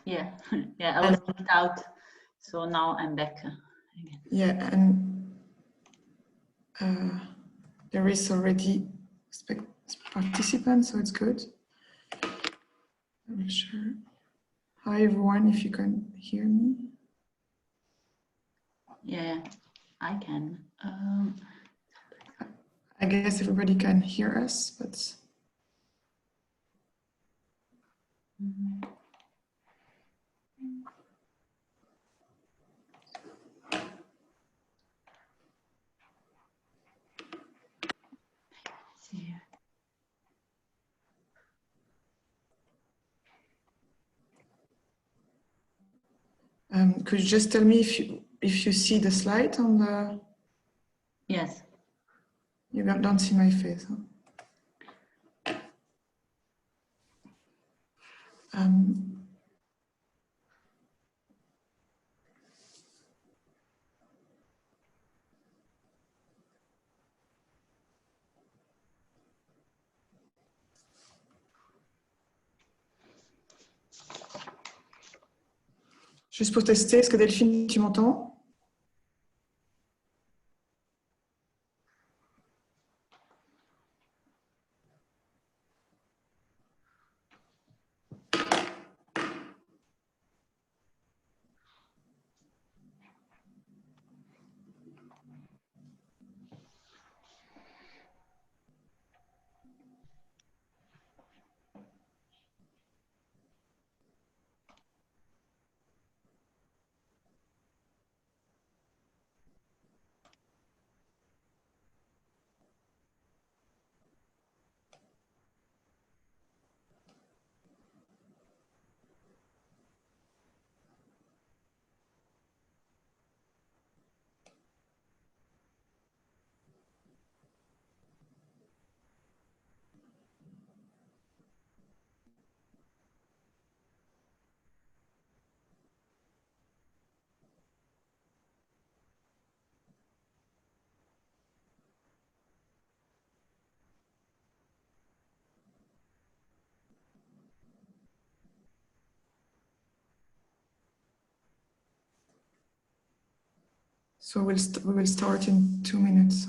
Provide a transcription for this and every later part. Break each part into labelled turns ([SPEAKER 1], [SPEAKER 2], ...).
[SPEAKER 1] Yeah, yeah, I was kicked out, so now I'm back again.
[SPEAKER 2] Yeah, and there is already participants, so it's good. I'm sure. Hi everyone, if you can hear me.
[SPEAKER 1] Yeah, I can.
[SPEAKER 2] I guess everybody can hear us, but.
[SPEAKER 1] See.
[SPEAKER 2] Could you just tell me if you see the slide on the?
[SPEAKER 1] Yes.
[SPEAKER 2] You don't see my face, huh? Juste pour tester, est-ce que Delphine, tu m'entends? So we will start in 2 minutes.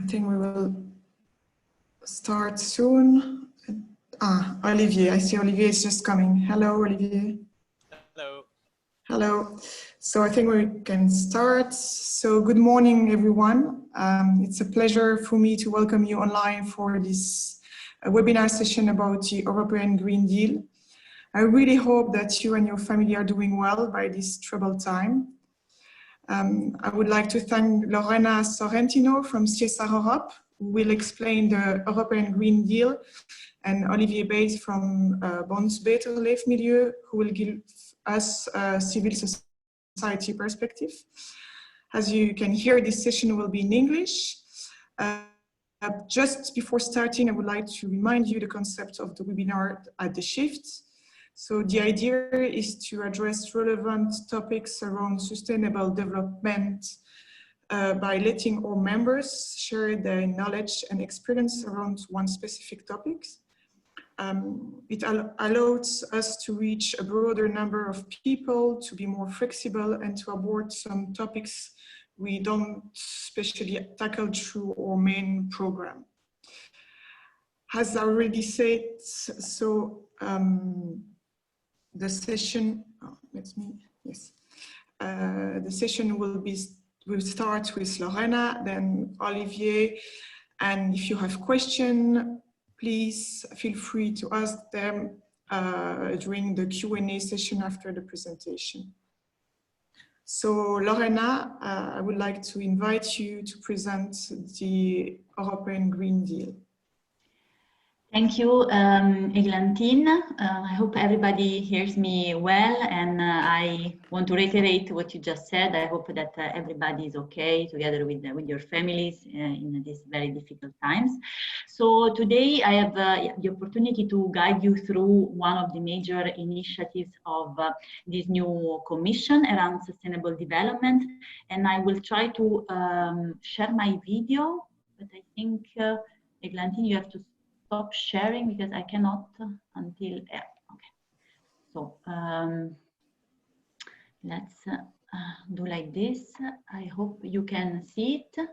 [SPEAKER 2] think we will start soon. Olivier, I see Olivier is just coming. Hello, Olivier.
[SPEAKER 3] Hello.
[SPEAKER 2] Hello. So I think we can start. So good morning, everyone. It's a pleasure for me to welcome you online for this webinar session about the European Green Deal. I really hope that you and your family are doing well by this troubled time. I would like to thank Lorena Sorrentino from CSR Europe, who will explain the European Green Deal, and Olivier Bays from Bonds Beter Leefmilieu, who will give us a civil society perspective. As you can hear, this session will be in English. Just before starting, I would like to remind you the concept of the webinar at the shift. So the idea is to address relevant topics around sustainable development by letting our members share their knowledge and experience around one specific topic. It allows us to reach a broader number of people, to be more flexible, and to avoid some topics we don't especially tackle through our main program. As I already said, so the session, the session will start with Lorena, then Olivier, and if you have questions, please feel free to ask them during the Q&A session after the presentation. So Lorena, I would like to invite you to present the European Green Deal.
[SPEAKER 1] Thank you, Eglantine. I hope everybody hears me well, and I want to reiterate what you just said. I hope that everybody is okay together with your families in these very difficult times. So today I have the opportunity to guide you through one of the major initiatives of this new commission around sustainable development, and I will try to share my video, but I think, Eglantine, you have to stop sharing because I cannot until, yeah, okay. So let's do like this. I hope you can see it.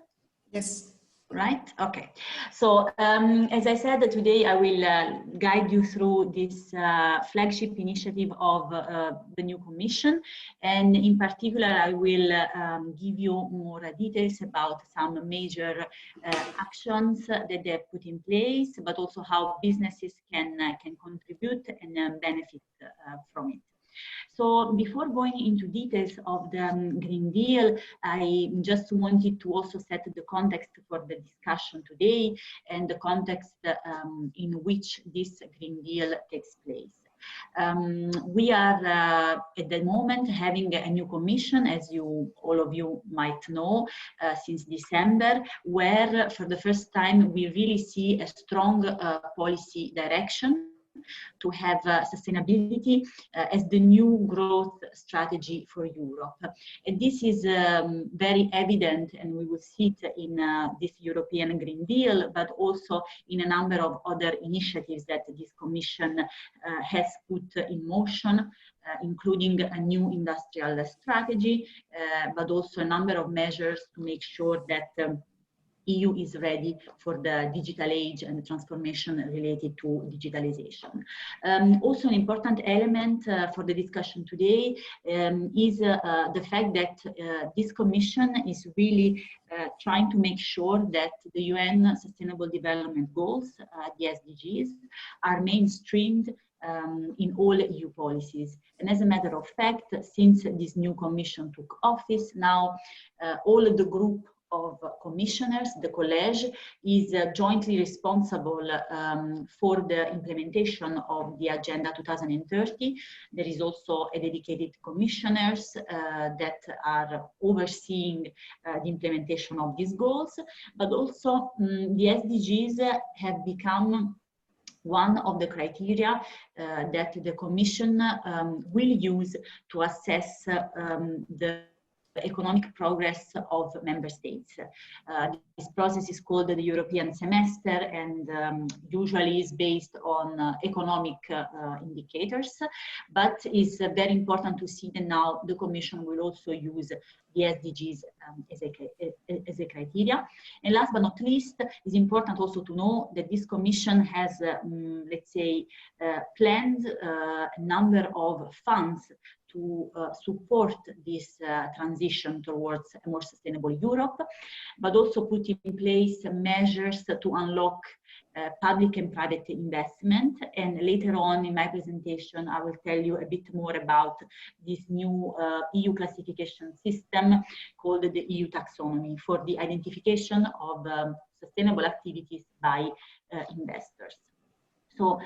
[SPEAKER 2] Yes.
[SPEAKER 1] Right? Okay. So as I said, today I will guide you through this flagship initiative of the new Commission. And in particular, I will give you more details about some major actions that they have put in place, but also how businesses can contribute and benefit from it. So before going into details of the Green Deal, I just wanted to also set the context for the discussion today and the context in which this Green Deal takes place. We are at the moment having a new commission, as all of you might know, since December, where for the first time we really see a strong policy direction to have sustainability as the new growth strategy for Europe. And this is very evident, and we will see it in this European Green Deal, but also in a number of other initiatives that this Commission has put in motion, including a new industrial strategy, but also a number of measures to make sure that EU is ready for the digital age and the transformation related to digitalization. Also an important element for the discussion today is the fact that this Commission is really trying to make sure that the UN Sustainable Development Goals, the SDGs, are mainstreamed in all EU policies. And as a matter of fact, since this new Commission took office, now all of the group of commissioners, the college, is jointly responsible for the implementation of the Agenda 2030. There is also a dedicated commissioners that are overseeing the implementation of these goals, but also the SDGs have become one of the criteria that the Commission will use to assess the economic progress of member states. This process is called the European semester and usually is based on economic indicators, but it's very important to see that now the Commission will also use the SDGs as a criteria. And last but not least, it's important also to know that this Commission has, let's say, planned a number of funds to support this transition towards a more sustainable Europe, but also put in place measures to unlock public and private investment. And later on in my presentation, I will tell you a bit more about this new EU classification system called the EU taxonomy for the identification of sustainable activities by investors. So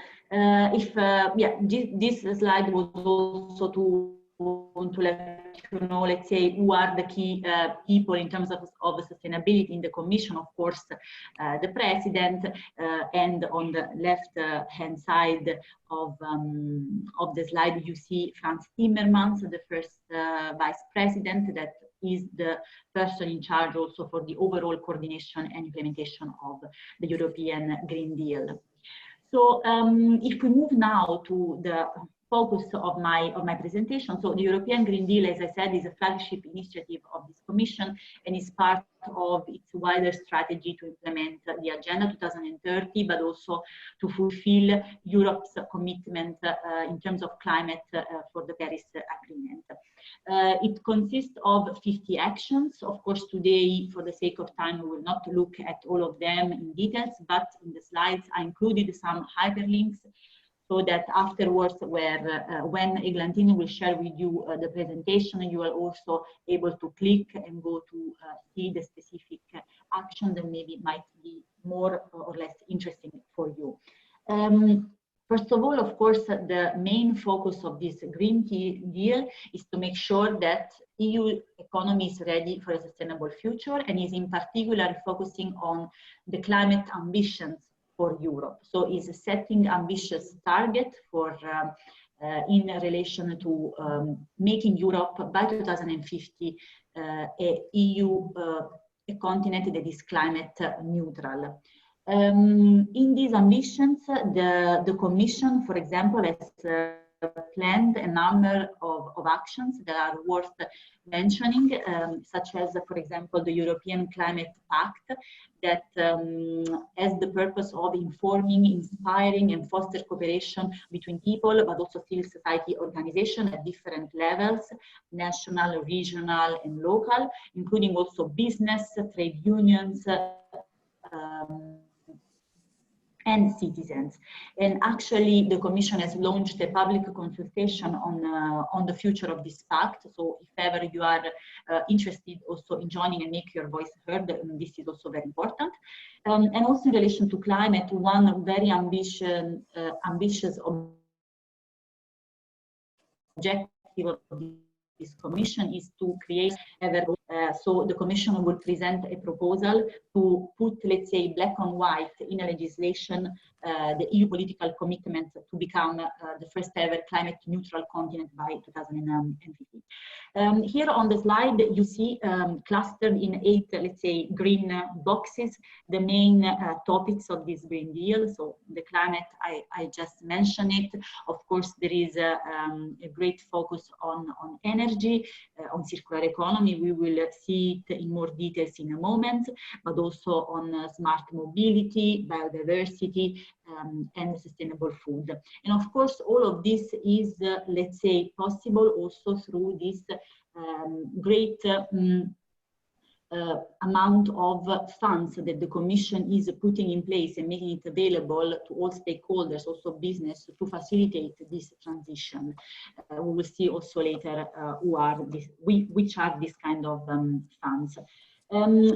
[SPEAKER 1] this slide was also to let you know, let's say, who are the key people in terms of sustainability in the Commission. Of course, the President, and on the left-hand side of the slide, you see Frans Timmermans, the first Vice President, that is the person in charge also for the overall coordination and implementation of the European Green Deal. So if we move now to the focus of my presentation. So the European Green Deal, as I said, is a flagship initiative of this Commission and is part of its wider strategy to implement the Agenda 2030, but also to fulfill Europe's commitment in terms of climate for the Paris Agreement. It consists of 50 actions. Of course, today, for the sake of time, we will not look at all of them in details, but in the slides, I included some hyperlinks so that afterwards, when Eglantine will share with you the presentation, you are also able to click and go to see the specific action that maybe might be more or less interesting for you. First of all, of course, the main focus of this Green Deal is to make sure that EU economy is ready for a sustainable future and is in particular focusing on the climate ambitions for Europe. So is setting ambitious target for in relation to making Europe by 2050 a EU a continent that is climate neutral. In these ambitions, the Commission, for example, has planned a number of actions that are worth mentioning, such as, for example, the European Climate Pact, that has the purpose of informing, inspiring, and foster cooperation between people, but also civil society organizations at different levels, national, regional, and local, including also business, trade unions, and citizens. And actually, the Commission has launched a public consultation on the future of this pact. So if ever you are interested also in joining and make your voice heard, this is also very important. And also in relation to climate, one very ambitious objective of this Commission is to create so the Commission will present a proposal to put, let's say, black on white in a legislation the EU political commitment to become the first ever climate neutral continent by 2050. Here on the slide, you see clustered in 8, let's say, green boxes, the main topics of this Green Deal. So the climate, I just mentioned it. Of course, there is a great focus on energy, on circular economy. We will see it in more details in a moment, but also on smart mobility, biodiversity, and sustainable food. And of course, all of this is, let's say, possible also through this great amount of funds that the Commission is putting in place and making it available to all stakeholders, also business, to facilitate this transition. We will see also later which are these kind of funds.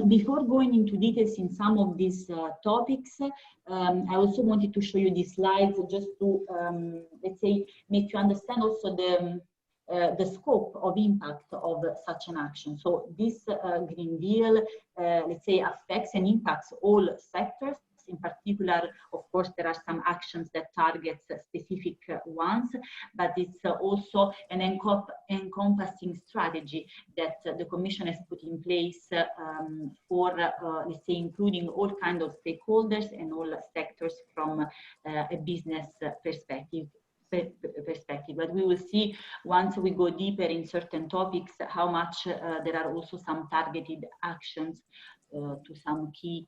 [SPEAKER 1] Before going into details in some of these topics, I also wanted to show you these slides just to, let's say, make you understand also the scope of impact of such an action. So this Green Deal, let's say, affects and impacts all sectors. In particular, of course, there are some actions that target specific ones, but it's also an encompassing strategy that the Commission has put in place for, let's say, including all kinds of stakeholders and all sectors from a business perspective. perspective. But we will see once we go deeper in certain topics how much there are also some targeted actions to some key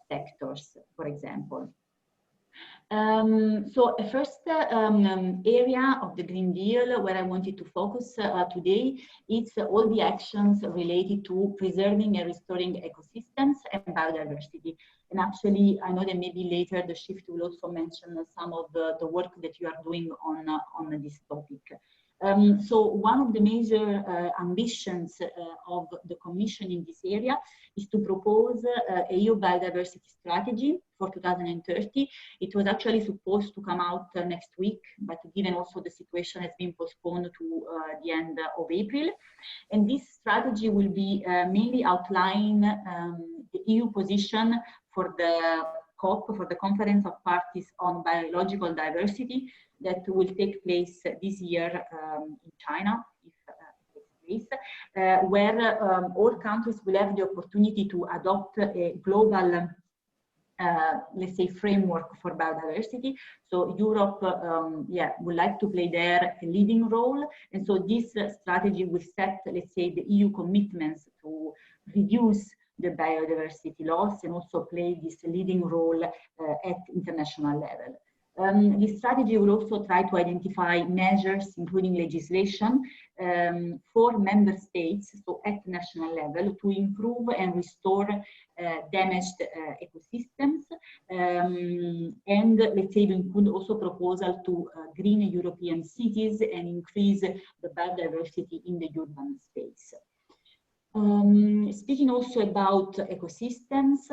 [SPEAKER 1] sectors, for example. So a first area of the Green Deal where I wanted to focus today is all the actions related to preserving and restoring ecosystems and biodiversity. And actually, I know that maybe later the shift will also mention some of the work that you are doing on this topic. So one of the major ambitions of the Commission in this area is to propose a EU biodiversity strategy for 2030. It was actually supposed to come out next week, but given also the situation has been postponed to the end of April. And this strategy will be mainly outline the EU position for the COP, for the Conference of Parties on Biological Diversity, that will take place this year in China, if it takes place, where all countries will have the opportunity to adopt a global, let's say, framework for biodiversity. So Europe, would like to play there a leading role. And so this strategy will set, let's say, the EU commitments to reduce the biodiversity loss and also play this leading role at international level. This strategy will also try to identify measures, including legislation, for member states, so at national level, to improve and restore damaged ecosystems. And let's say we include also proposal to green European cities and increase the biodiversity in the urban space. Speaking also about ecosystems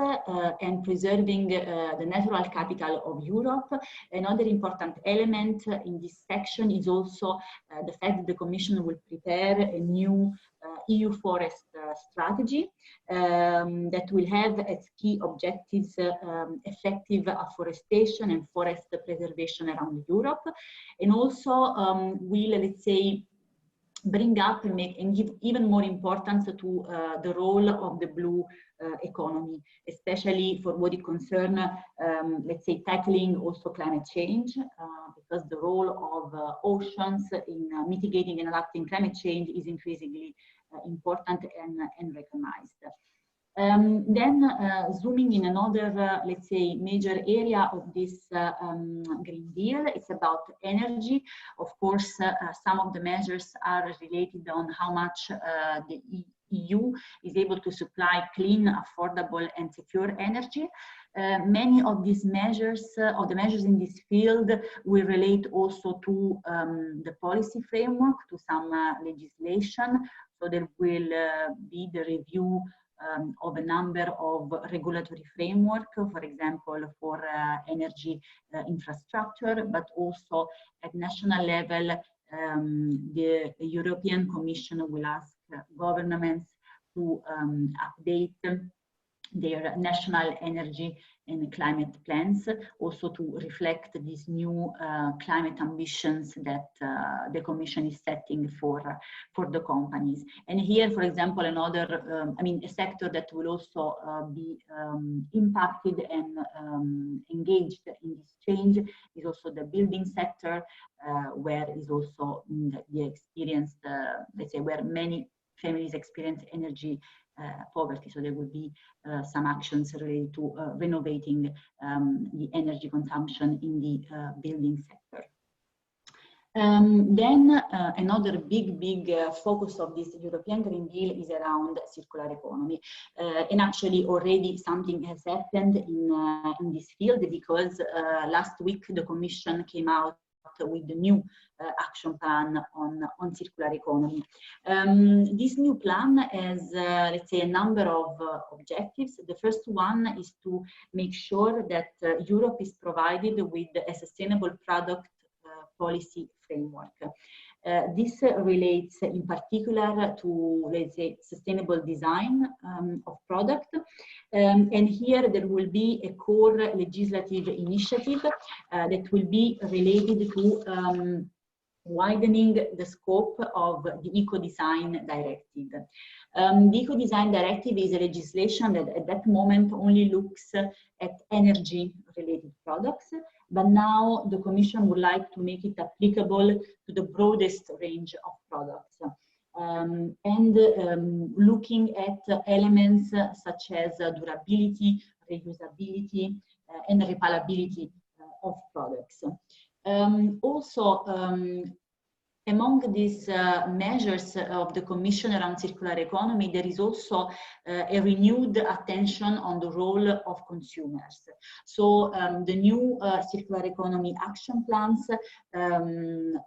[SPEAKER 1] and preserving the natural capital of Europe, another important element in this section is also the fact that the Commission will prepare a new EU forest strategy that will have as key objectives effective afforestation and forest preservation around Europe, and also will, let's say, bring up and give even more importance to the role of the blue economy, especially for what it concerns, let's say, tackling also climate change, because the role of oceans in mitigating and adapting climate change is increasingly important and recognized. Then zooming in another, let's say, major area of this Green Deal, it's about energy. Of course, some of the measures are related on how much the EU is able to supply clean, affordable, and secure energy. Many of these measures, of the measures in this field, will relate also to the policy framework, to some legislation. So there will be the review of a number of regulatory framework, for example, for energy infrastructure, but also at national level, the European Commission will ask governments to update their national energy and climate plans, also to reflect these new climate ambitions that the Commission is setting for the companies. And here, for example, another, a sector that will also be impacted and engaged in this change is also the building sector, where is also the experience, let's say, where many families experience energy poverty. So there will be some actions related to renovating the energy consumption in the building sector. Then another big focus of this European Green Deal is around circular economy. And actually already something has happened in this field, because last week the Commission came out with the new action plan on circular economy. This new plan has, let's say, a number of objectives. The first one is to make sure that Europe is provided with a sustainable product policy framework. This relates in particular to, let's say, sustainable design of product. And here there will be a core legislative initiative that will be related to widening the scope of the Eco-Design Directive. The Eco-Design Directive is a legislation that at that moment only looks at energy-related products, But now the Commission would like to make it applicable to the broadest range of products. Looking at elements such as durability, reusability, and reparability of products. Among these measures of the Commission around circular economy, there is also a renewed attention on the role of consumers. So the new circular economy action plans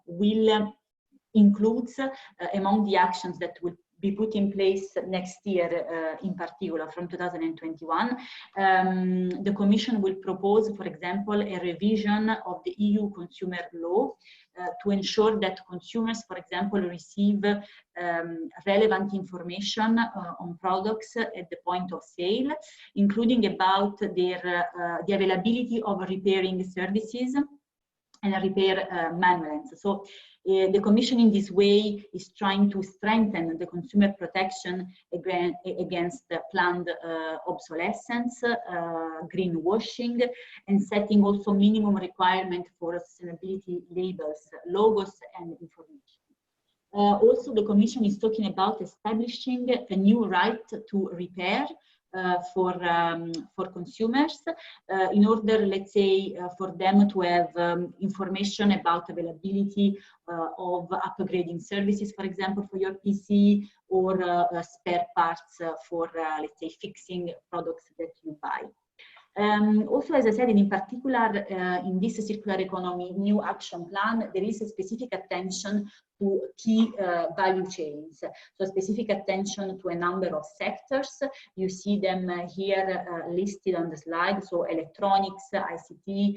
[SPEAKER 1] will include, among the actions that will be put in place next year, in particular from 2021, the Commission will propose, for example, a revision of the EU consumer law to ensure that consumers, for example, receive relevant information on products at the point of sale, including about their, the availability of repairing services and repair manuals. So the Commission in this way is trying to strengthen the consumer protection against planned obsolescence, greenwashing, and setting also minimum requirement for sustainability labels, logos, and information. Also, the Commission is talking about establishing a new right to repair for consumers in order, let's say, for them to have information about availability of upgrading services, for example, for your PC, or spare parts for, let's say, fixing products that you buy. Also, as I said, in particular, in this circular economy new action plan, there is a specific attention to key value chains. So specific attention to a number of sectors. You see them here listed on the slide. So electronics, ICT,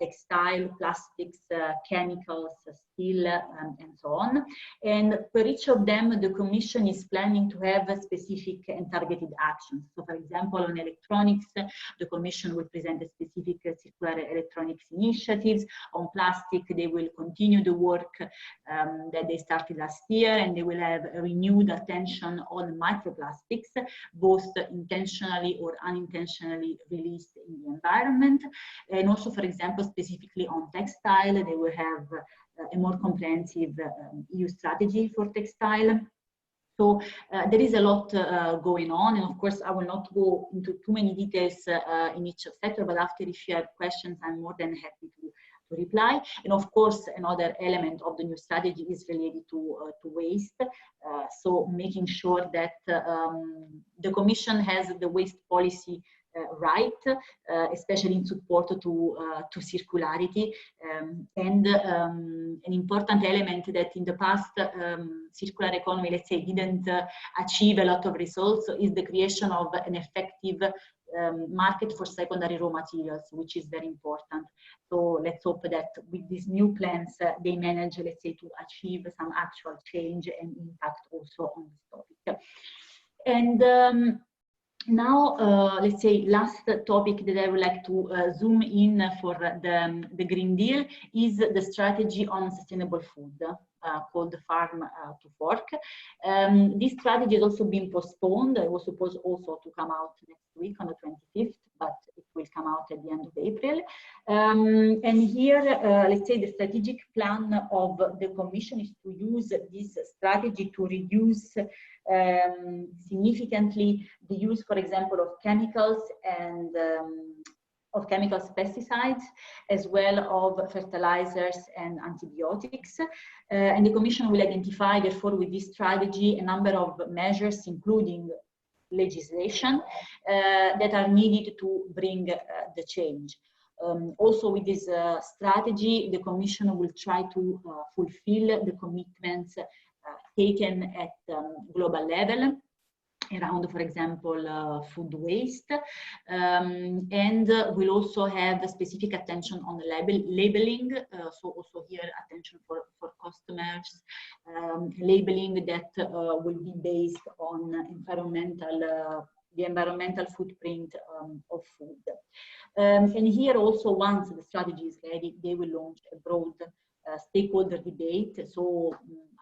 [SPEAKER 1] textile, plastics, chemicals, steel, and so on. And for each of them, the Commission is planning to have specific and targeted actions. So for example, on electronics, the Commission will present a specific circular electronics initiatives. On plastic, they will continue the work that they started last year, and they will have a renewed attention on microplastics, both intentionally or unintentionally released in the environment. And also, for example, specifically on textile, they will have a more comprehensive EU strategy for textile. So there is a lot going on, and of course I will not go into too many details in each sector, but after, if you have questions, I'm more than happy to reply. And of course, another element of the new strategy is related to waste. So making sure that the Commission has the waste policy right, especially in support to circularity. And an important element that in the past circular economy, let's say, didn't achieve a lot of results is the creation of an effective market for secondary raw materials, which is very important. So let's hope that with these new plans, they manage, let's say, to achieve some actual change and impact also on this topic. And now, let's say, last topic that I would like to zoom in for the Green Deal is the strategy on sustainable food, called Farm to Fork. This strategy has also been postponed. It was supposed also to come out next week on the 25th, but it will come out at the end of April. And here, let's say, the strategic plan of the Commission is to use this strategy to reduce significantly the use, for example, of chemicals and pesticides, as well of fertilizers and antibiotics. And the Commission will identify, therefore, with this strategy, a number of measures, including legislation, that are needed to bring the change. Also, with this strategy, the Commission will try to fulfill the commitments taken at global level around, for example, food waste, and will also have a specific attention on labeling. So also here, attention for customers, labeling that will be based on the environmental footprint of food. And here also, once the strategy is ready, they will launch a broad stakeholder debate. So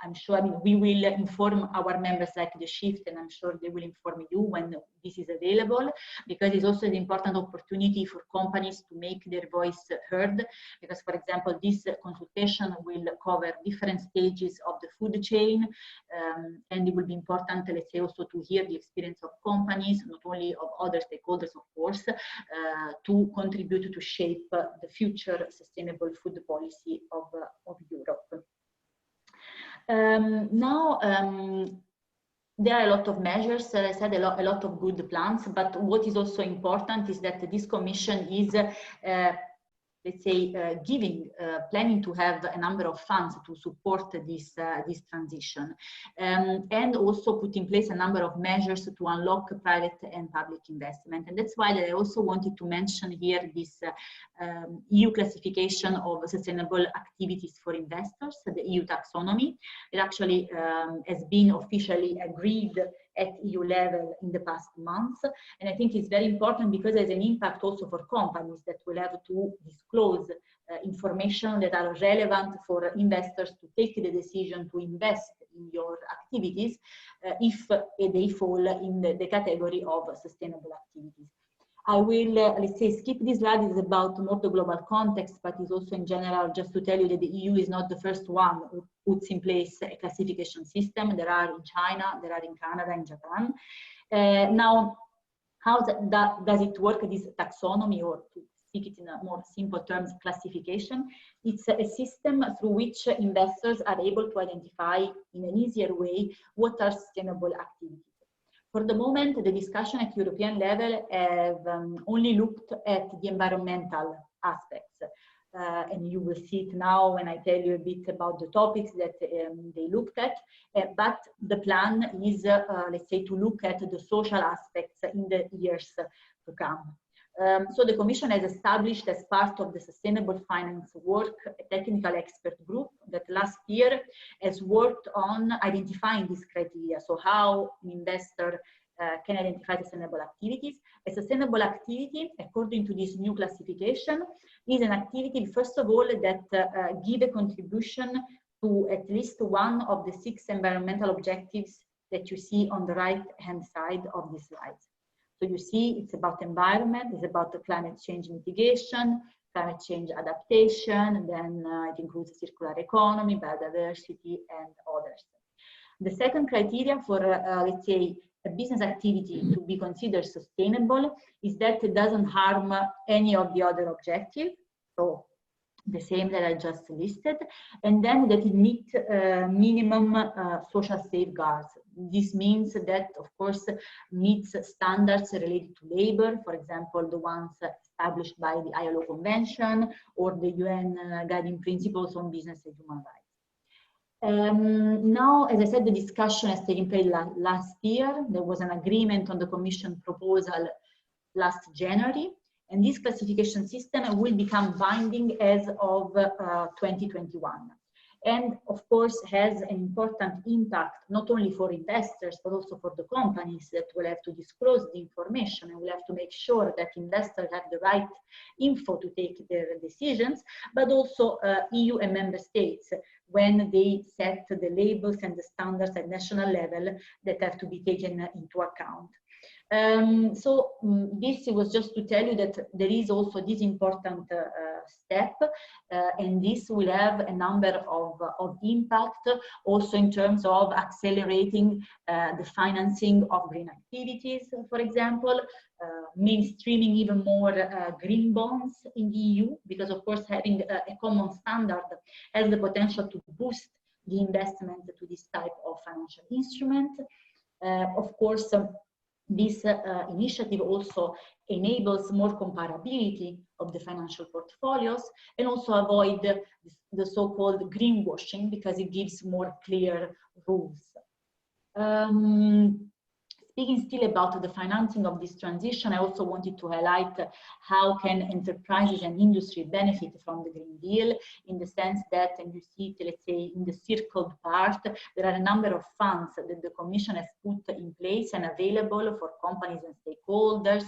[SPEAKER 1] I'm sure, I mean, we will inform our members like the Shift, and I'm sure they will inform you when this is available, because it's also an important opportunity for companies to make their voice heard. Because, for example, this consultation will cover different stages of the food chain, and it will be important, let's say, also to hear the experience of companies, not only of other stakeholders, of course, to contribute to shape the future sustainable food policy of Europe. Now, there are a lot of measures, I said, a lot of good plans, but what is also important is that this commission is, let's say, planning to have a number of funds to support this transition, and also put in place a number of measures to unlock private and public investment. And that's why I also wanted to mention here this EU classification of sustainable activities for investors, the EU taxonomy. It actually has been officially agreed at EU level in the past months. And I think it's very important because there's an impact also for companies that will have to disclose information that are relevant for investors to take the decision to invest in your activities if they fall in the category of sustainable activities. I will, let's say, skip this slide. It's about more the global context, but it's also in general, just to tell you that the EU is not the first one who puts in place a classification system. There are in China, there are in Canada, in Japan. Now, how does it work, this taxonomy, or to speak it in a more simple terms, classification? It's a system through which investors are able to identify in an easier way what are sustainable activities. For the moment, the discussion at European level have only looked at the environmental aspects. And you will see it now when I tell you a bit about the topics that they looked at. But the plan is, let's say, to look at the social aspects in the years to come. So the Commission has established, as part of the sustainable finance work, a technical expert group that last year has worked on identifying these criteria. So how an investor can identify sustainable activities. A sustainable activity, according to this new classification, is an activity, first of all, that give a contribution to at least one of the 6 environmental objectives that you see on the right-hand side of this slide. So you see, it's about environment, it's about the climate change mitigation, climate change adaptation, and then it includes circular economy, biodiversity, and others. The second criteria for, let's say, a business activity to be considered sustainable is that it doesn't harm any of the other objectives, so the same that I just listed, and then that it meets minimum social safeguards. This means that, of course, meets standards related to labor, for example, the ones established by the ILO Convention or the UN Guiding Principles on Business and Human Rights. Now, as I said, the discussion has taken place last year. There was an agreement on the Commission proposal last January, and this classification system will become binding as of 2021. And of course has an important impact, not only for investors, but also for the companies that will have to disclose the information and will have to make sure that investors have the right info to take their decisions, but also EU and member states when they set the labels and the standards at national level that have to be taken into account. This was just to tell you that there is also this important step, and this will have a number of impact also in terms of accelerating the financing of green activities, for example, mainstreaming even more green bonds in the EU, because of course having a common standard has the potential to boost the investment to this type of financial instrument. Of course, this initiative also enables more comparability of the financial portfolios and also avoid the so-called greenwashing, because it gives more clear rules. Speaking still about the financing of this transition, I also wanted to highlight how can enterprises and industry benefit from the Green Deal, in the sense that, and you see it, let's say, in the circled part, there are a number of funds that the Commission has put in place and available for companies and stakeholders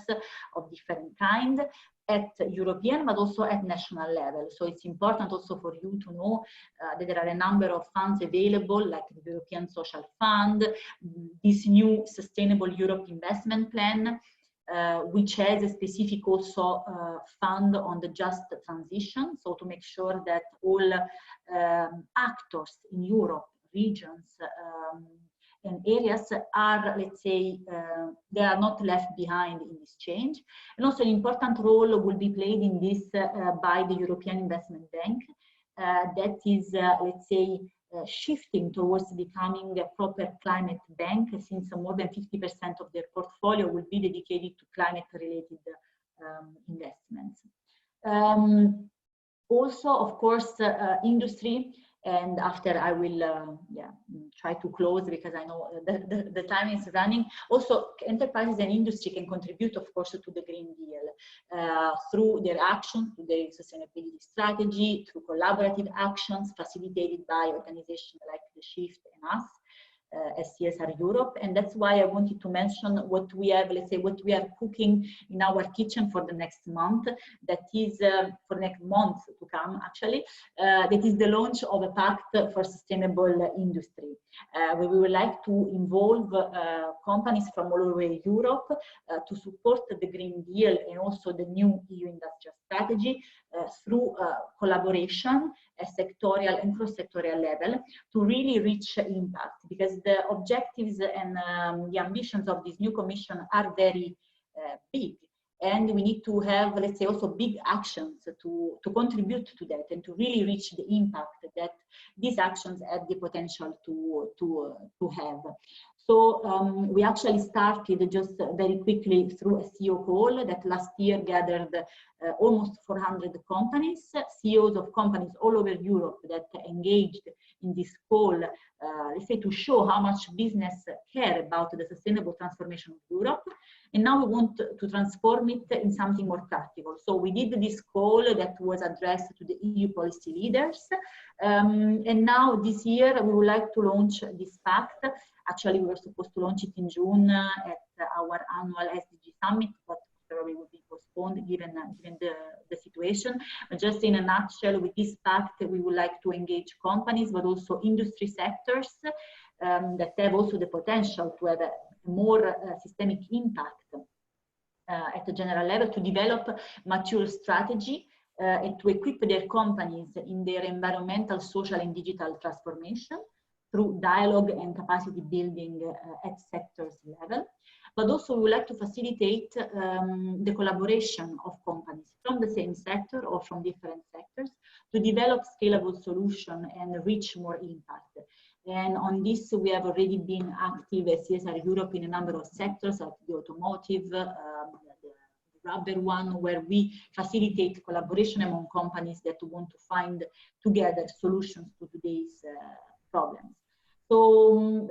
[SPEAKER 1] of different kinds at European, but also at national level. So it's important also for you to know that there are a number of funds available, like the European Social Fund, this new Sustainable Europe Investment Plan, which has a specific also fund on the just transition. So to make sure that all actors in Europe, regions, and areas are, let's say, they are not left behind in this change. And also an important role will be played in this by the European Investment Bank, that is, let's say, shifting towards becoming a proper climate bank, since more than 50% of their portfolio will be dedicated to climate-related investments. Also, of course, industry. And after I will try to close, because I know the time is running. Also, enterprises and industry can contribute, of course, to the Green Deal through their actions, through their sustainability strategy, through collaborative actions facilitated by organizations like The Shift and us, as CSR Europe. And that's why I wanted to mention what we have, let's say, what we are cooking in our kitchen for the next month, that is for the next month to come, actually, that is the launch of a pact for sustainable industry, where we would like to involve companies from all over Europe to support the Green Deal and also the new EU industrial strategy through collaboration at sectorial and cross-sectorial level to really reach impact, because the objectives and the ambitions of this new commission are very big, and we need to have, let's say, also big actions to contribute to that and to really reach the impact that these actions have the potential to have. So we actually started just very quickly through a CEO call that last year gathered almost 400 companies, CEOs of companies all over Europe that engaged in this call, let's say, to show how much business care about the sustainable transformation of Europe. And now we want to transform it in something more practical. So we did this call that was addressed to the EU policy leaders. And now this year we would like to launch this pact. Actually, we were supposed to launch it in June at our annual SDG Summit, but probably will be postponed given the situation. But just in a nutshell, with this pact, we would like to engage companies, but also industry sectors that have also the potential to have a more systemic impact at the general level, to develop mature strategy and to equip their companies in their environmental, social, and digital transformation through dialogue and capacity building at sectors level. But also we would like to facilitate the collaboration of companies from the same sector or from different sectors to develop scalable solutions and reach more impact. And on this, we have already been active as CSR Europe in a number of sectors, like the automotive, the rubber one, where we facilitate collaboration among companies that want to find together solutions to today's problems. So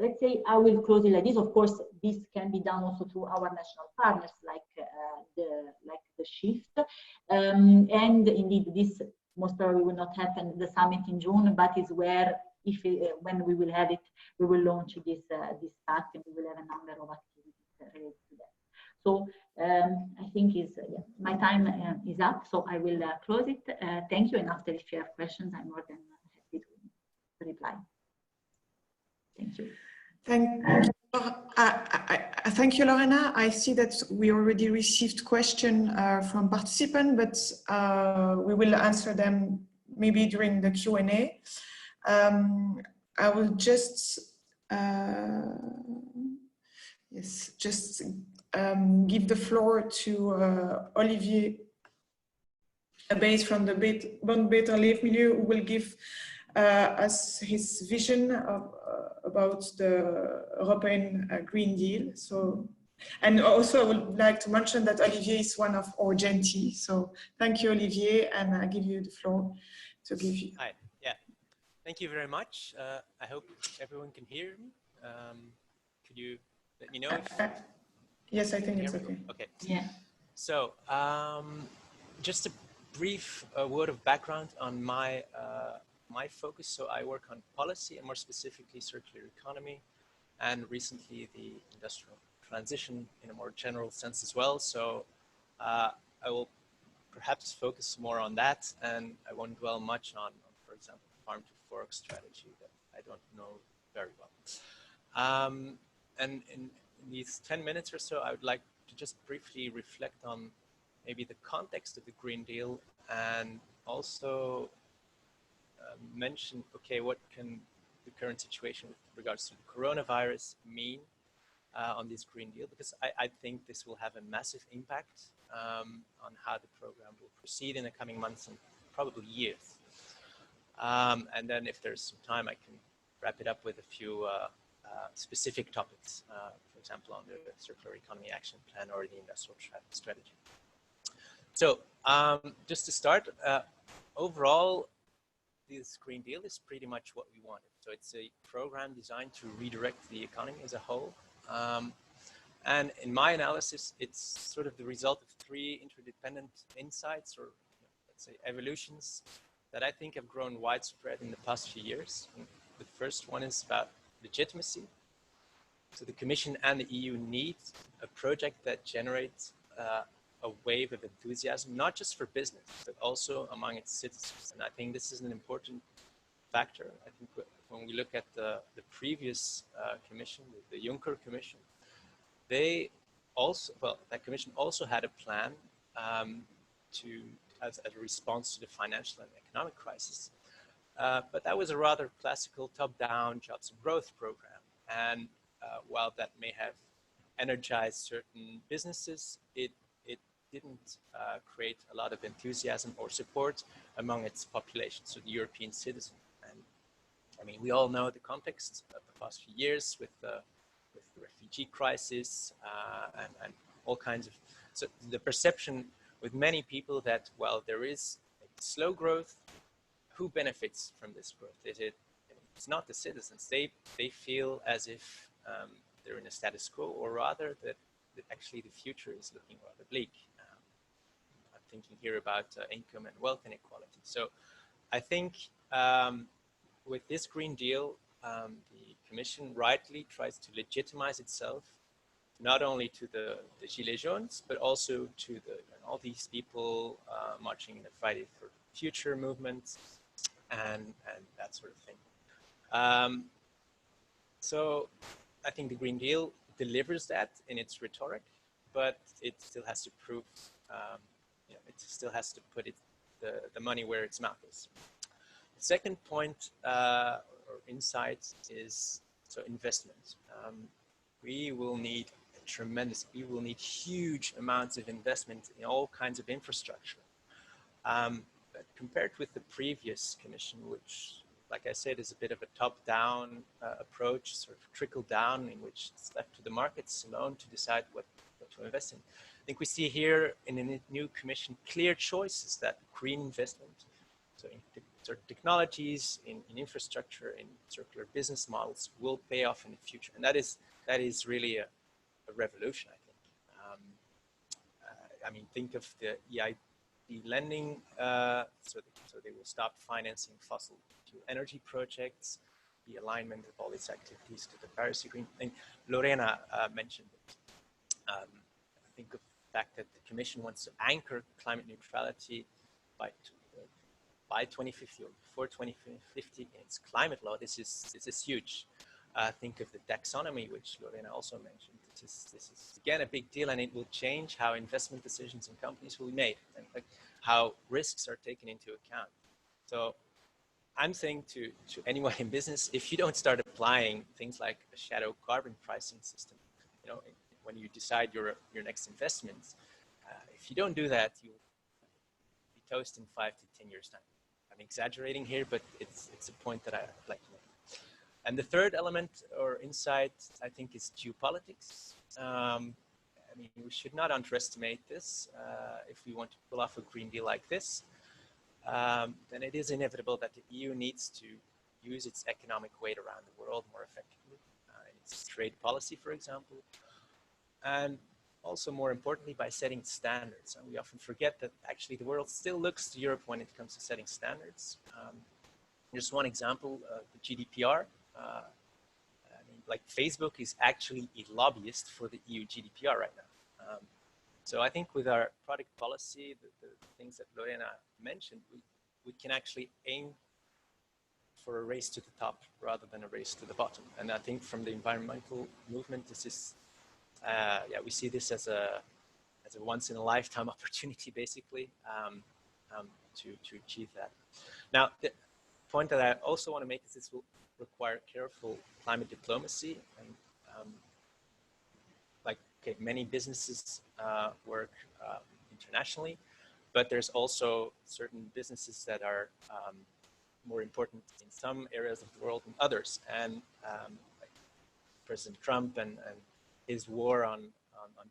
[SPEAKER 1] let's say I will close it like this. Of course, this can be done also through our national partners, like the Shift. And indeed, this most probably will not happen the summit in June, but is where, when we will have it, we will launch this pact, and we will have a number of activities related to that. So I think my time is up, so I will close it. Thank you, and after, if you have questions, I'm more than happy to reply. Thank you.
[SPEAKER 2] Thank you, Lorena. I see that we already received questions from participants, but we will answer them maybe during the Q&A. I will just give the floor to Olivier Abeys from the Bon Beter Leefmilieu, who will give us his vision about the European Green Deal. So, and also I would like to mention that Olivier is one of our Gentee. So thank you, Olivier, and I give you the floor to give you.
[SPEAKER 3] Hi, yeah, thank you very much. I hope everyone can hear me. Could you let me know if...
[SPEAKER 2] Yes, I think it's okay.
[SPEAKER 3] Okay.
[SPEAKER 1] Yeah.
[SPEAKER 3] So just a brief word of background on my focus. So I work on policy, and more specifically circular economy, and recently the industrial transition in a more general sense as well. So I will perhaps focus more on that, and I won't dwell much on for example, farm to fork strategy that I don't know very well. And in these 10 minutes or so, I would like to just briefly reflect on maybe the context of the Green Deal, and also mention, okay, what can the current situation with regards to the coronavirus mean on this Green Deal, because I think this will have a massive impact on how the program will proceed in the coming months and probably years. And then if there's some time, I can wrap it up with a few specific topics, for example, on the Circular Economy Action Plan or the Industrial Strategy. So just to start, overall, this Green Deal is pretty much what we wanted. So it's a program designed to redirect the economy as a whole. And in my analysis, it's sort of the result of three interdependent insights, or let's say evolutions, that I think have grown widespread in the past few years. And the first one is about legitimacy. So the Commission and the EU need a project that generates a wave of enthusiasm, not just for business, but also among its citizens. And I think this is an important factor. I think when we look at the previous commission, the Juncker Commission, they also, well, that commission also had a plan as a response to the financial and economic crisis. But that was a rather classical top-down jobs and growth program. And while that may have energized certain businesses, it didn't create a lot of enthusiasm or support among its population, so the European citizen. And I mean, we all know the context of the past few years with the refugee crisis and all kinds of, so the perception with many people that, well, there is a slow growth. Who benefits from this growth? It's not the citizens. They feel as if they're in a status quo, or rather that actually the future is looking rather bleak. I'm thinking here about income and wealth inequality. So I think with this Green Deal, the Commission rightly tries to legitimize itself, not only to the Gilets Jaunes, but also to all these people marching in the Friday for Future movements and that sort of thing. So I think the Green Deal delivers that in its rhetoric, but it still has to prove, it still has to put the money where its mouth is. The second point or insight is investment. We will need huge amounts of investment in all kinds of infrastructure. But compared with the previous commission, which, like I said, is a bit of a top-down approach, sort of trickle-down, in which it's left to the markets alone to decide what to invest in. I think we see here in the new commission clear choices that green investment, so in sort of technologies, in infrastructure, in circular business models, will pay off in the future, and that is really a revolution, I think. I mean, think of the EIB lending, so they will stop financing fossil fuel energy projects, the alignment of all its activities to the Paris Agreement. And Lorena mentioned it. Think of the fact that the Commission wants to anchor climate neutrality by 2050 or before 2050 in its climate law. This is huge. Think of the taxonomy, which Lorena also mentioned. This is again a big deal, and it will change how investment decisions in companies will be made and how risks are taken into account. So I'm saying to anyone in business, if you don't start applying things like a shadow carbon pricing system, when you decide your next investments, if you don't do that, you'll be toast in 5 to 10 years' time. I'm exaggerating here, but it's a point that I'd like to make. And the third element or insight, I think, is geopolitics. I mean, we should not underestimate this. If we want to pull off a Green Deal like this, then it is inevitable that the EU needs to use its economic weight around the world more effectively, its trade policy, for example, and also more importantly by setting standards. And we often forget that actually the world still looks to Europe when it comes to setting standards. Just one example, the GDPR. I mean, like Facebook is actually a lobbyist for the EU GDPR right now. So I think with our product policy, the things that Lorena mentioned, we can actually aim for a race to the top rather than a race to the bottom. And I think from the environmental movement, this is, yeah, we see this as a once in a lifetime opportunity, basically, to achieve that. Now, the point that I also want to make is this will require careful climate diplomacy. And like, okay, many businesses work internationally, but there's also certain businesses that are more important in some areas of the world than others. And like President Trump and his war on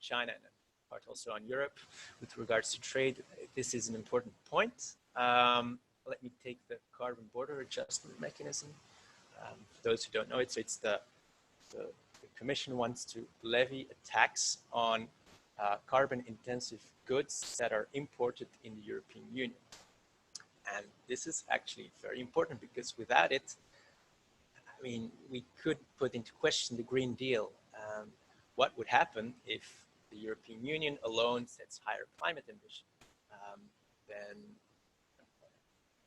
[SPEAKER 3] China and part also on Europe with regards to trade, this is an important point. Let me take the carbon border adjustment mechanism. For those who don't know it, so it's the Commission wants to levy a tax on carbon intensive goods that are imported in the European Union. And this is actually very important because without it, I mean, we could put into question the Green Deal. What would happen if the European Union alone sets higher climate ambition? Then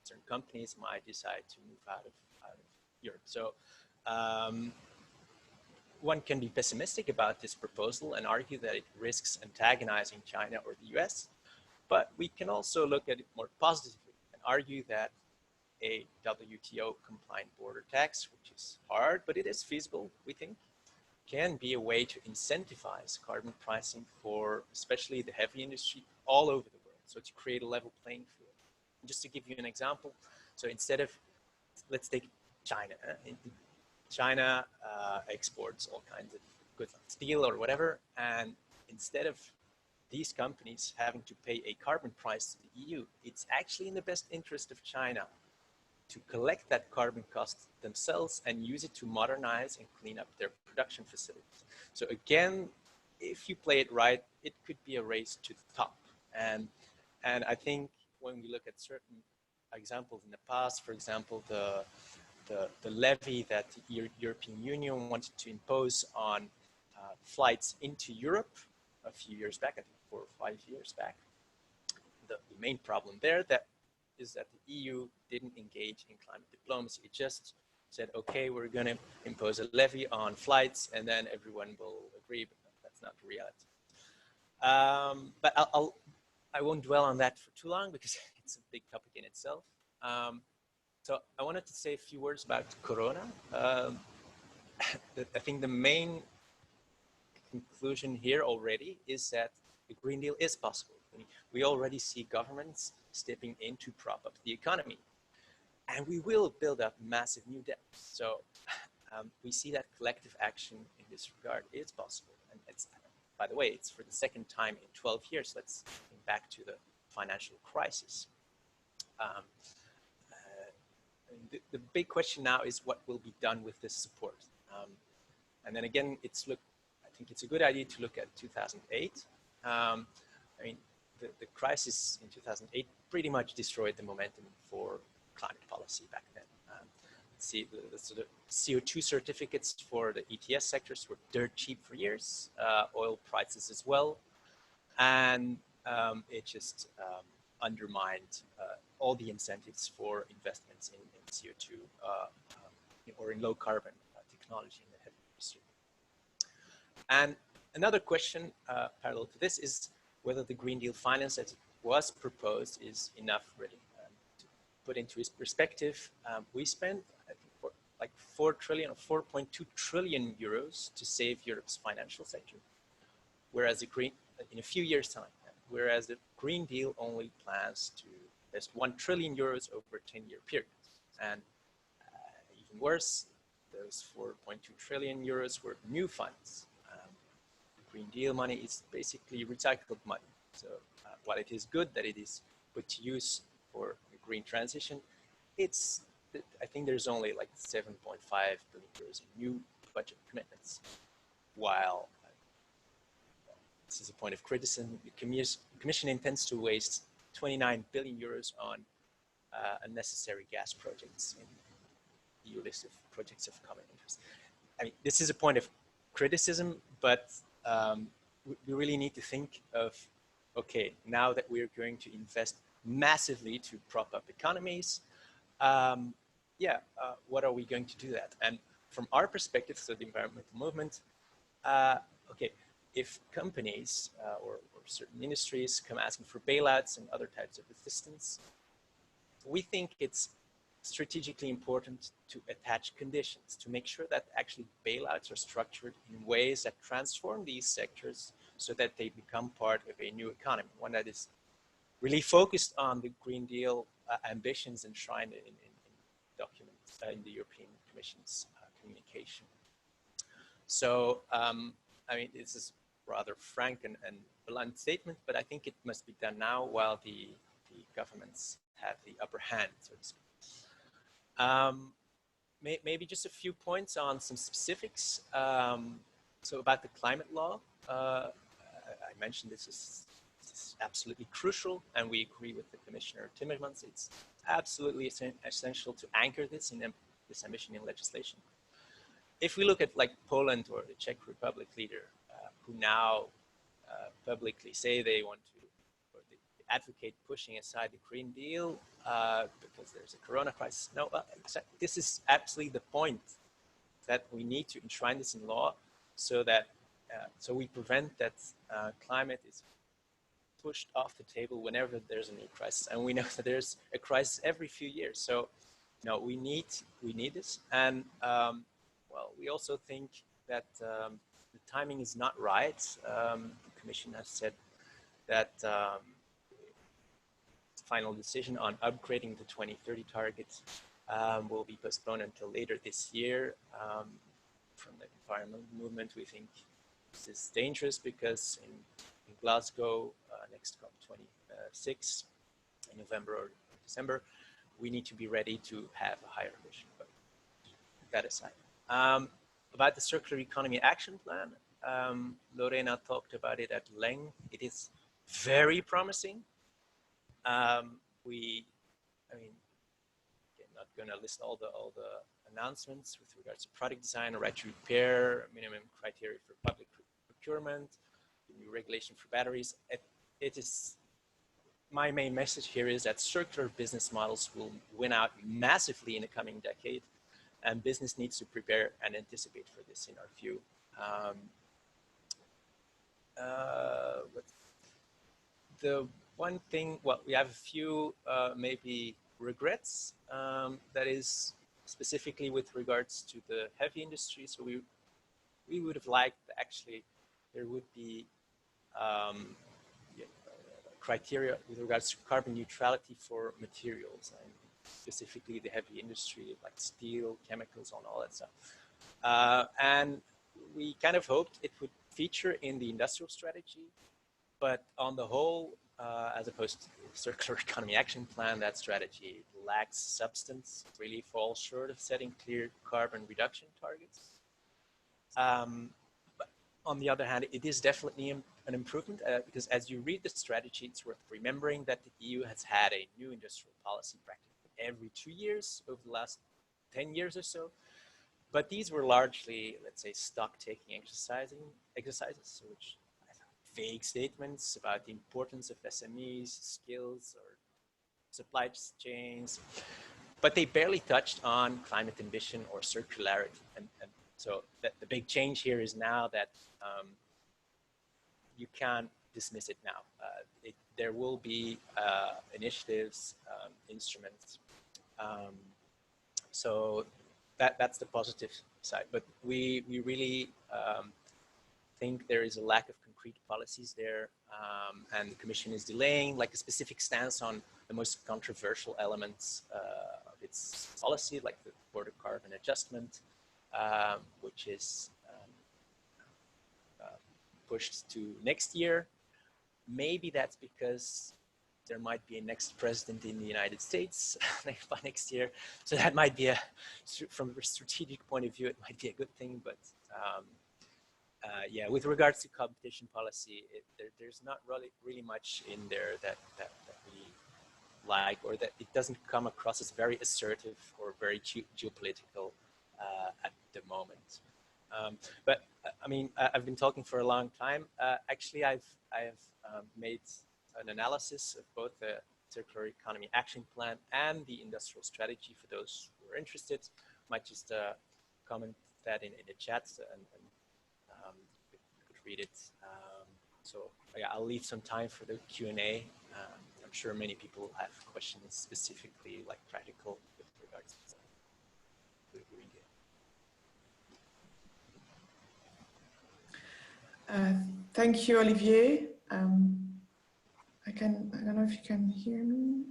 [SPEAKER 3] certain companies might decide to move out of Europe. So one can be pessimistic about this proposal and argue that it risks antagonizing China or the US, but we can also look at it more positively and argue that a WTO compliant border tax, which is hard, but it is feasible, we think, can be a way to incentivize carbon pricing for especially the heavy industry all over the world. So to create a level playing field. And just to give you an example, so instead of, let's take China. China exports all kinds of goods like steel or whatever, and instead of these companies having to pay a carbon price to the EU, it's actually in the best interest of China to collect that carbon cost themselves and use it to modernize and clean up their production facilities. So again, if you play it right, it could be a race to the top. And I think when we look at certain examples in the past, for example, the levy that the European Union wanted to impose on flights into Europe a few years back, I think 4 or 5 years back, the main problem there is that the EU didn't engage in climate diplomacy. It just said, okay, we're going to impose a levy on flights and then everyone will agree, but that's not the reality. But I won't dwell on that for too long because it's a big topic in itself. So I wanted to say a few words about Corona. I think the main conclusion here already is that the Green Deal is possible. We already see governments stepping in to prop up the economy. And we will build up massive new debt. So we see that collective action in this regard is possible. And it's, by the way, it's for the second time in 12 years. Let's think back to the financial crisis. The big question now is what will be done with this support. And then again, I think it's a good idea to look at 2008. I mean, the crisis in 2008 pretty much destroyed the momentum for climate policy back then. See, the sort of CO2 certificates for the ETS sectors were dirt cheap for years, oil prices as well. And it just undermined all the incentives for investments in CO2 or in low carbon technology in the heavy industry. And another question parallel to this is whether the Green Deal finance as it was proposed is enough really. To put into perspective, we spent I think like 4 trillion or 4.2 trillion euros to save Europe's financial sector, whereas in a few years' time, whereas the Green Deal only plans to invest 1 trillion euros over a 10-year period. And even worse, those 4.2 trillion euros were new funds. The Green Deal money is basically recycled money. So while it is good that it is put to use for the green transition, I think there's only like 7.5 billion euros in new budget commitments. While this is a point of criticism, the Commission intends to waste 29 billion euros on unnecessary gas projects in the EU list of projects of common interest. I mean, this is a point of criticism, but we really need to think of okay, now that we're going to invest massively to prop up economies, what are we going to do that? And from our perspective, so the environmental movement, okay, if companies or certain industries come asking for bailouts and other types of assistance, we think it's strategically important to attach conditions to make sure that actually bailouts are structured in ways that transform these sectors so that they become part of a new economy, one that is really focused on the Green Deal ambitions enshrined in documents in the European Commission's communication. So, I mean, this is rather frank and blunt statement, but I think it must be done now while the governments have the upper hand, so to speak. Maybe just a few points on some specifics. So about the climate law, I mentioned this is absolutely crucial, and we agree with the Commissioner Timmermans. It's absolutely essential to anchor this in this ambition in legislation. If we look at like Poland or the Czech Republic leader, who now publicly say they want to, or they advocate pushing aside the Green Deal because there's a Corona crisis. No, this is absolutely the point, that we need to enshrine this in law so that so we prevent that climate is pushed off the table whenever there's a new crisis. And we know that there's a crisis every few years. So, you know, we need this. And well, we also think that the timing is not right. The Commission has said that final decision on upgrading the 2030 targets will be postponed until later this year. From the environmental movement, we think this is dangerous because in Glasgow, next COP26 in November or December, we need to be ready to have a higher ambition. But that aside, about the Circular Economy Action Plan, Lorena talked about it at length. It is very promising. I mean, I'm not going to list all the announcements with regards to product design, right to repair, minimum criteria for public procurement, new regulation for batteries. It is, my main message here is that circular business models will win out massively in the coming decade, and business needs to prepare and anticipate for this, in our view. The one thing, well, we have a few maybe regrets, that is specifically with regards to the heavy industry. So we would have liked, actually, there would be criteria with regards to carbon neutrality for materials, and specifically the heavy industry like steel, chemicals, and all that stuff. And we kind of hoped it would feature in the industrial strategy, but on the whole, as opposed to the Circular Economy Action Plan, that strategy lacks substance, really falls short of setting clear carbon reduction targets. But on the other hand, it is definitely an improvement because as you read the strategy, it's worth remembering that the EU has had a new industrial policy practically every 2 years over the last 10 years or so. But these were largely, let's say, stock-taking exercises, which vague statements about the importance of SMEs, skills, or supply chains, but they barely touched on climate ambition or circularity. And so the big change here is now that you can't dismiss it now. There will be initiatives, instruments. So that's the positive side. But we really think there is a lack of concrete policies there, and the Commission is delaying like a specific stance on the most controversial elements of its policy, like the border carbon adjustment, which is pushed to next year. Maybe that's because there might be a next president in the United States by next year. So that might be from a strategic point of view, it might be a good thing, but yeah, with regards to competition policy, there's not really much in there that we like, or that it doesn't come across as very assertive or very geopolitical at the moment. But I mean, I've been talking for a long time. Actually, I have made an analysis of both the Circular Economy Action Plan and the Industrial Strategy. For those who are interested, might just comment that in the chat, and you could read it. So yeah, I'll leave some time for the Q&A. I'm sure many people have questions specifically, like practical, with regards to the Green Deal.
[SPEAKER 2] Thank you, Olivier. I don't know if you can hear me.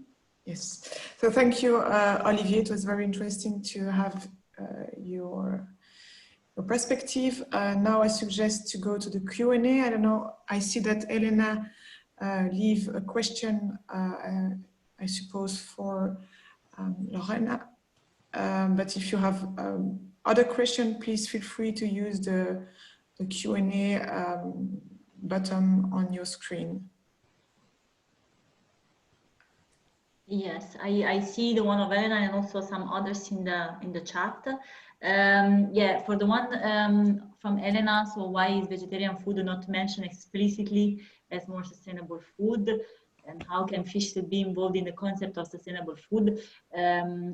[SPEAKER 2] Yes. So thank you, Olivier. It was very interesting to have your perspective. Now I suggest to go to the Q&A. I don't know. I see that Elena leave a question, I suppose, for Lorena. But if you have other questions, please feel free to use the Q&A button on your screen.
[SPEAKER 1] Yes, I see the one of Elena and also some others in the chat. Yeah, for the one from Elena, so why is vegetarian food not mentioned explicitly as more sustainable food? And how can fish be involved in the concept of sustainable food?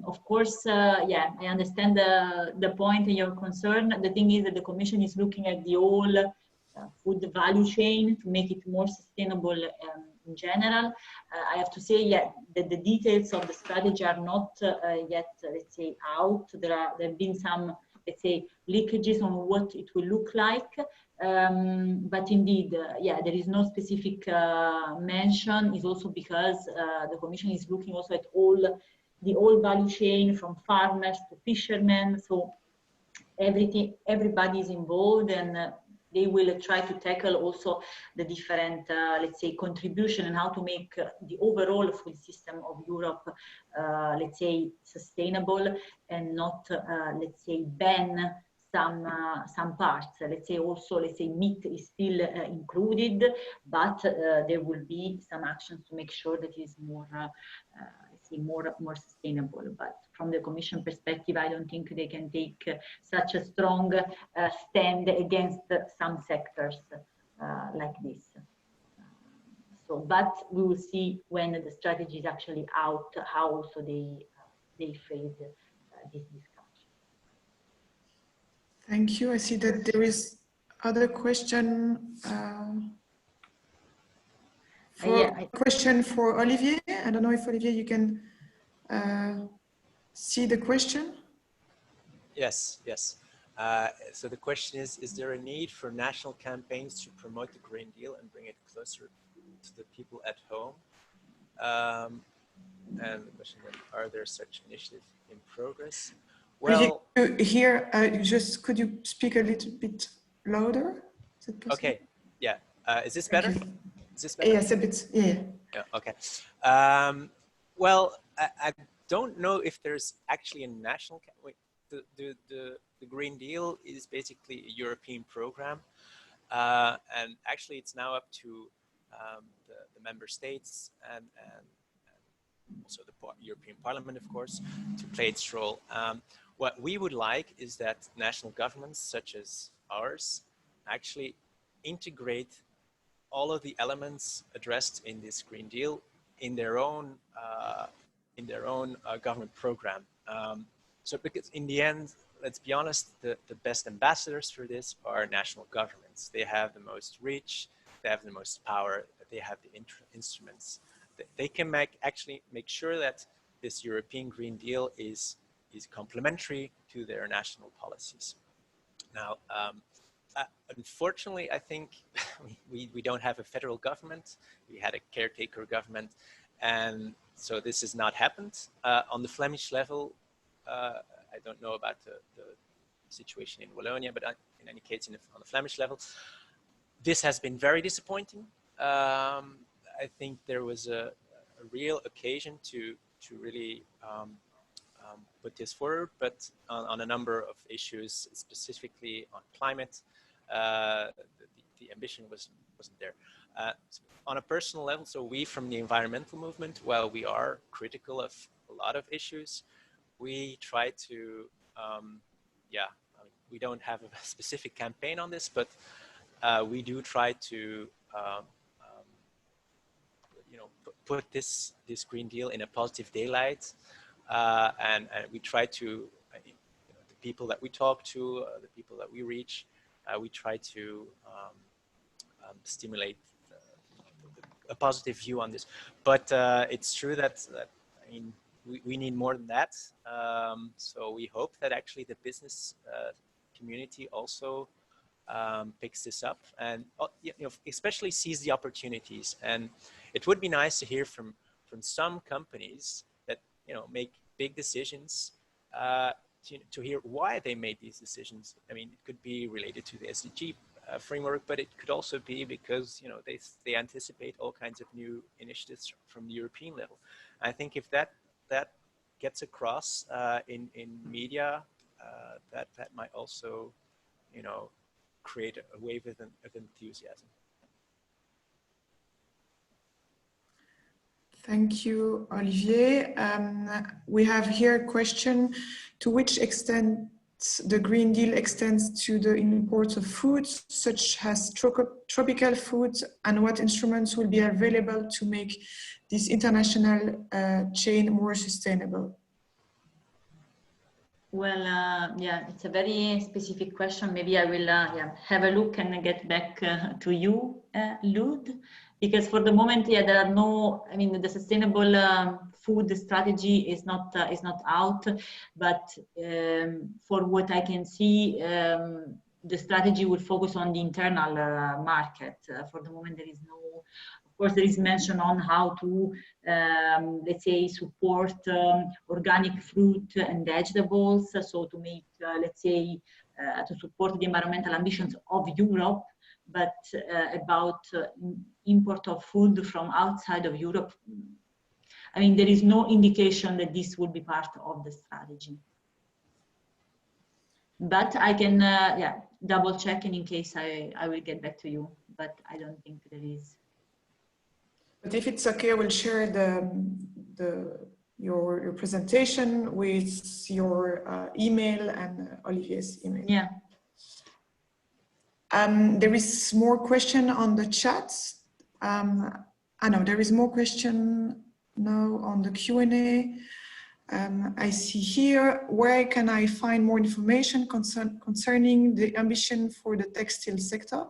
[SPEAKER 1] Of course, yeah, I understand the point and your concern. The thing is that the Commission is looking at the whole food value chain to make it more sustainable in general. I have to say, yeah, that the details of the strategy are not yet, let's say, out. There have been some, let's say, leakages on what it will look like. But indeed, yeah, there is no specific mention. Is also because the Commission is looking also at the whole value chain, from farmers to fishermen. So everybody is involved, and they will try to tackle also the different, let's say, contribution and how to make the overall food system of Europe, let's say, sustainable and not, let's say, ban some parts. Let's say also, let's say, meat is still included, but there will be some actions to make sure that it is more, let's say, more sustainable. But from the Commission perspective, I don't think they can take such a strong stand against some sectors like this. So, but we will see when the strategy is actually out, how also they phrase this discussion.
[SPEAKER 2] Thank you. I see that there is other question. Question for Olivier. I don't know if Olivier, you can see the question.
[SPEAKER 3] Yes, yes. So the question is there a need for national campaigns to promote the Green Deal and bring it closer to the people at home? And the question is, are there such initiatives in progress? Well,
[SPEAKER 2] could you hear, could you speak a little bit louder? Is it possible?
[SPEAKER 3] Okay, yeah. Is this better? Is this better?
[SPEAKER 2] Yes, a bit, yeah.
[SPEAKER 3] Yeah, okay. Well, I don't know if there's actually a national, the Green Deal is basically a European program. And actually it's now up to the member states and also the European Parliament, of course, to play its role. What we would like is that national governments such as ours actually integrate all of the elements addressed in this Green Deal in their own government program. So because in the end, let's be honest, the best ambassadors for this are national governments. They have the most reach, they have the most power, they have the instruments. They can actually make sure that this European Green Deal is complementary to their national policies. Now, unfortunately, I think we don't have a federal government. We had a caretaker government, and so this has not happened. On the Flemish level, I don't know about the situation in Wallonia, but in any case, on the Flemish level, this has been very disappointing. I think there was a real occasion to really put this forward, but on a number of issues, specifically on climate, the ambition wasn't there. On a personal level, so we from the environmental movement, while we are critical of a lot of issues, we try to, yeah, I mean, we don't have a specific campaign on this, but we do try to put this Green Deal in a positive daylight, and we try to, the people that we talk to, the people that we reach, we try to stimulate a positive view on this. But it's true that I mean, we need more than that. So we hope that actually the business community also picks this up and especially sees the opportunities. And it would be nice to hear from some companies that make big decisions, to hear why they made these decisions. I mean, it could be related to the SDG framework, but it could also be because they anticipate all kinds of new initiatives from the European level. I think if that gets across in media, that might also create a wave of enthusiasm.
[SPEAKER 2] Thank you, Olivier. We have here a question: to which extent the Green Deal extends to the imports of foods, such as tropical foods, and what instruments will be available to make this international chain more sustainable?
[SPEAKER 1] Well, yeah, it's a very specific question. Maybe I will have a look and get back to you, Lud, because for the moment, there are no. I mean, the sustainable food strategy is not out, but for what I can see, the strategy will focus on the internal market. For the moment, there is no. Of course, there is mention on how to, let's say, support organic fruit and vegetables. So to make, let's say, to support the environmental ambitions of Europe, but about import of food from outside of Europe, I mean, there is no indication that this will be part of the strategy. But I can, double check, and in case I will get back to you. But I don't think there is.
[SPEAKER 2] But if it's okay, I will share your presentation with your email and Olivier's email.
[SPEAKER 1] Yeah.
[SPEAKER 2] There is more question on the chat. There is more question now on the Q&A. I see here, where can I find more information concerning the ambition for the textile sector?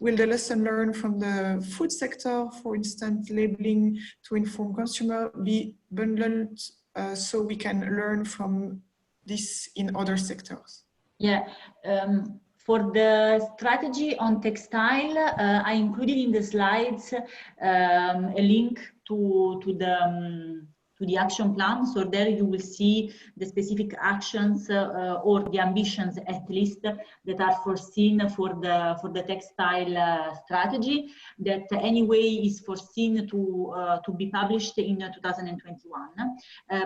[SPEAKER 2] Will the lesson learned from the food sector, for instance, labeling to inform consumer, be bundled so we can learn from this in other sectors? Yeah,
[SPEAKER 1] for the strategy on textile, I included in the slides a link to the action plan. So there you will see the specific actions or the ambitions, at least, that are foreseen for the textile strategy, that anyway is foreseen to be published in 2021.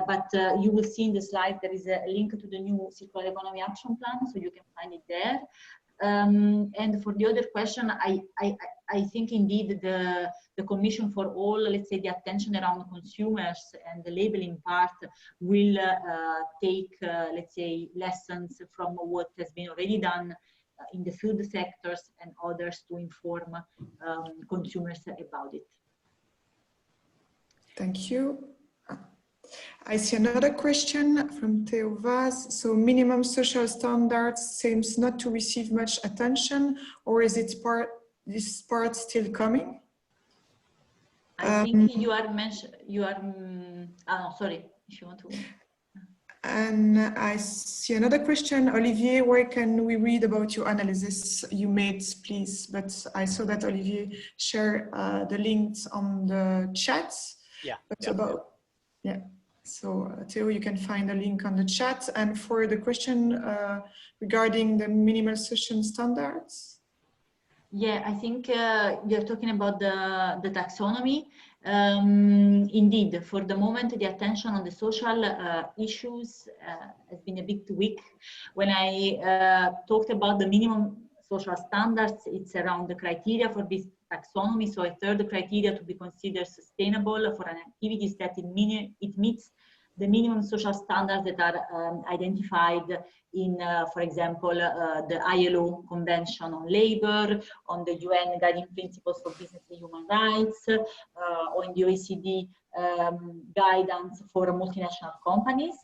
[SPEAKER 1] But you will see in the slide there is a link to the new circular economy action plan, so you can find it there. And for the other question, I think indeed the Commission for all, let's say, the attention around consumers and the labeling part will take, let's say, lessons from what has been already done in the food sectors and others to inform consumers about it.
[SPEAKER 2] Thank you. I see another question from Theo Vaz. So minimum social standards seems not to receive much attention, or is it this part still coming?
[SPEAKER 1] I think you are sorry, if you want to.
[SPEAKER 2] And I see another question, Olivier, where can we read about your analysis you made, please? But I saw that Olivier shared the links on the chat.
[SPEAKER 3] Yeah.
[SPEAKER 2] Yeah. So Theo, you can find a link on the chat. And for the question regarding the minimal social standards.
[SPEAKER 1] Yeah, I think you're talking about the taxonomy. Indeed, for the moment, the attention on the social issues has been a bit weak. When I talked about the minimum social standards, it's around the criteria for this taxonomy. So a third criteria to be considered sustainable for an activity is that it meets the minimum social standards that are identified in, for example, the ILO Convention on Labor, on the UN Guiding Principles for Business and Human Rights, or in the OECD guidance for multinational companies.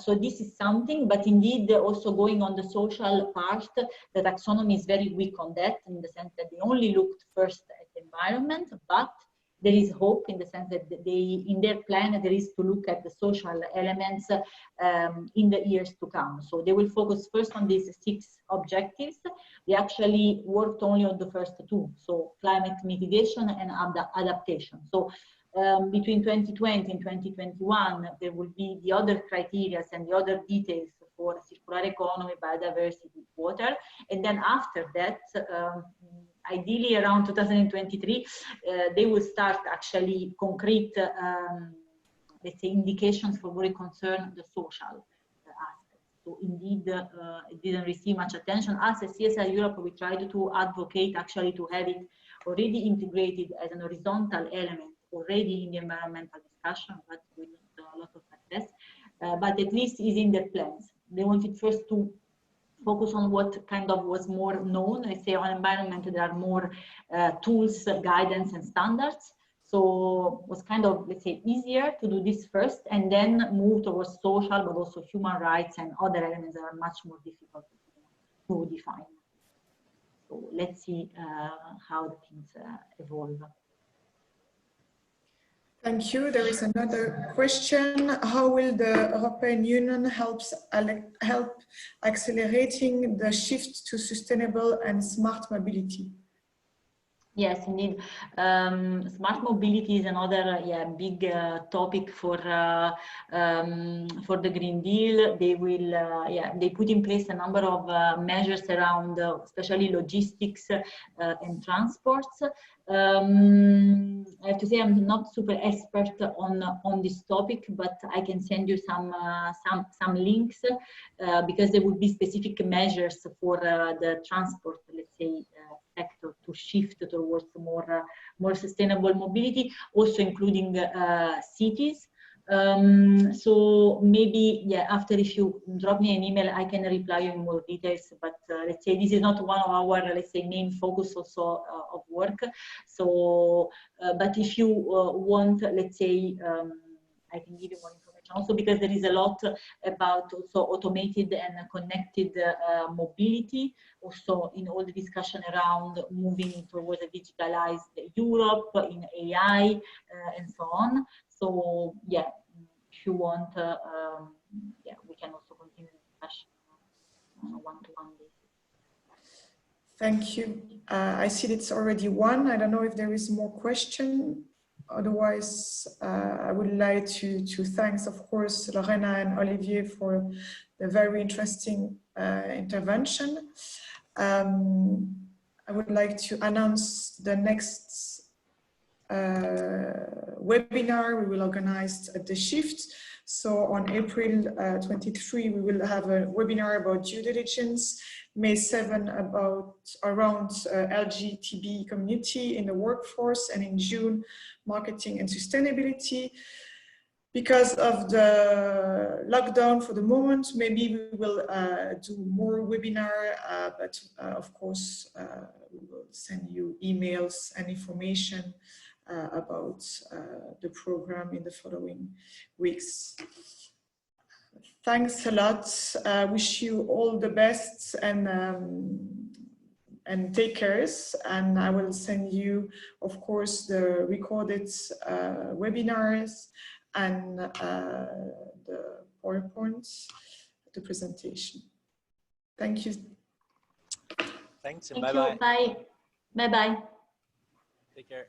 [SPEAKER 1] So this is something, but indeed also going on the social part, the taxonomy is very weak on that, in the sense that they only looked first at the environment, but there is hope in the sense that they, in their plan, there is to look at the social elements in the years to come. So they will focus first on these 6 objectives. We actually worked only on the first 2, so climate mitigation and adaptation. So between 2020 and 2021, there will be the other criteria and the other details for circular economy, biodiversity, water. And then after that, ideally around 2023, they will start actually concrete, let's say, indications for what it concerns the social aspects. So indeed, it didn't receive much attention. Us as CSR Europe, we tried to advocate actually to have it already integrated as an horizontal element already in the environmental discussion, but with a lot of success. But at least is in their plans. They wanted first to focus on what kind of was more known. I say on environment, there are more tools, guidance, and standards. So it was kind of, let's say, easier to do this first and then move towards social, but also human rights and other elements that are much more difficult to define. So let's see how the things evolve.
[SPEAKER 2] Thank you. There is another question. How will the European Union help accelerating the shift to sustainable and smart mobility?
[SPEAKER 1] Yes, indeed. Smart mobility is another big topic for the Green Deal. They will they put in place a number of measures around especially logistics and transports. I have to say I'm not super expert on this topic, but I can send you some links because there would be specific measures for the transport, let's say, sector to shift towards more sustainable mobility, also including cities. So maybe after, if you drop me an email, I can reply you in more details, but let's say this is not one of our, let's say, main focus also of work. So but if you want, let's say, I can give you more information also, because there is a lot about also automated and connected mobility, also in all the discussion around moving towards a digitalized Europe, in AI, and so on. So if you want, we can also continue the discussion on a one-to-one basis.
[SPEAKER 2] Thank you. I see it's already 1. I don't know if there is more question. Otherwise, I would like to thank, of course, Lorena and Olivier for the very interesting intervention. I would like to announce the next webinar we will organize at The Shift. So on April 23, we will have a webinar about due diligence, May 7 around LGTB community in the workforce, and in June, marketing and sustainability. Because of the lockdown for the moment, maybe we will do more webinar, but of course, we will send you emails and information about the program in the following weeks. Thanks a lot. Wish you all the best and take care. And I will send you, of course, the recorded webinars and the PowerPoints, the presentation. Thank you.
[SPEAKER 3] Thanks and
[SPEAKER 1] Thank
[SPEAKER 3] bye-bye.
[SPEAKER 1] you. Bye. Bye-bye.
[SPEAKER 3] Take care.